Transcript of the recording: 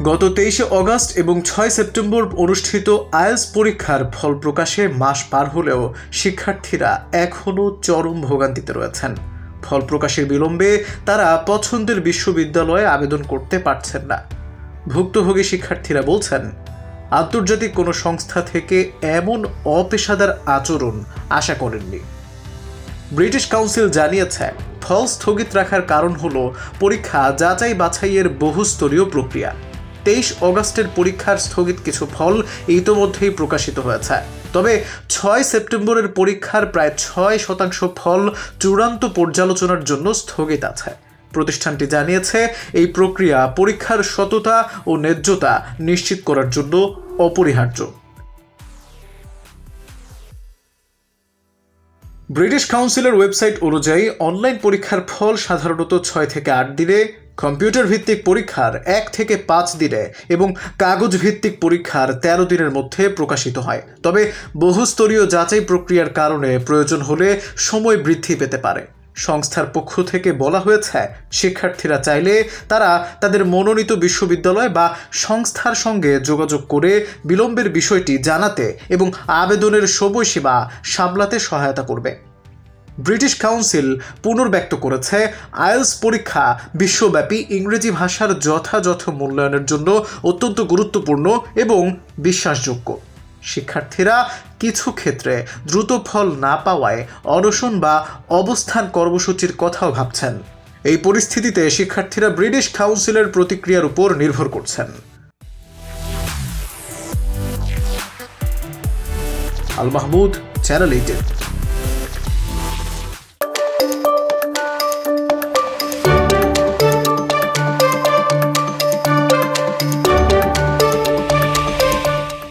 গত 23 অগস্ট এবং 6 সেপ্টেম্বর অনুষ্ঠিত আইএলটিএস পরীক্ষার ফল প্রকাশে মাস পার হলেও শিক্ষার্থীরা এখনও চরম ভোগান্তিতে রয়েছেন। ফল প্রকাশের বিলম্বে তারা পছন্দের বিশ্ববিদ্যালয়ে আবেদন করতে পারছেন না। ভুক্তভোগী শিক্ষার্থীরা বলছেন, আন্তর্জাতিক কোনো সংস্থা থেকে এমন অপেশাদার আচরণ আশা করেননি। ব্রিটিশ কাউন্সিল জানিয়েছে, ফল স্থগিত রাখার কারণ হলো পরীক্ষা যাচাই বাছাইয়ের বহুস্তরীয় প্রক্রিয়া। 23 অগস্টের পরীক্ষার স্থগিত কিছু ফল ইতোমধ্যেই প্রকাশিত হয়েছে। তবে 6 সেপ্টেম্বরের পরীক্ষার প্রায় 6% ফল চূড়ান্ত পর্যালোচনার জন্য স্থগিত আছে। প্রতিষ্ঠানটি জানিয়েছে, এই প্রক্রিয়া পরীক্ষার সততা ও ন্যায্যতা নিশ্চিত করার জন্য অপরিহার্য। ব্রিটিশ কাউন্সিলের ওয়েবসাইট অনুযায়ী অনলাইন পরীক্ষার ফল সাধারণত 6 থেকে 8 দিনে, কম্পিউটার ভিত্তিক পরীক্ষার 1 থেকে 5 দিনে এবং কাগজ ভিত্তিক পরীক্ষার 13 দিনের মধ্যে প্রকাশিত হয়। তবে বহুস্তরীয় যাচাই প্রক্রিয়ার কারণে প্রয়োজন হলে সময় বৃদ্ধি পেতে পারে। সংস্থার পক্ষ থেকে বলা হয়েছে, শিক্ষার্থীরা চাইলে তারা তাদের মনোনীত বিশ্ববিদ্যালয় বা সংস্থার সঙ্গে যোগাযোগ করে বিলম্বের বিষয়টি জানাতে এবং আবেদনের সময়সীমা সামলাতে সহায়তা করবে। ব্রিটিশ কাউন্সিল পুনর্ব্যক্ত করেছে, আইএলটিএস পরীক্ষা বিশ্বব্যাপী ইংরেজি ভাষার যথাযথ মূল্যায়নের জন্য অত্যন্ত গুরুত্বপূর্ণ এবং বিশ্বাসযোগ্য। শিক্ষার্থীরা কিছু ক্ষেত্রে দ্রুত ফল না পাওয়ায় অনশন বা অবস্থান কর্মসূচির কথাও ভাবছেন। এই পরিস্থিতিতে শিক্ষার্থীরা ব্রিটিশ কাউন্সিলের প্রতিক্রিয়ার উপর নির্ভর করছেন। আল মাহমুদ, চ্যানেল 8।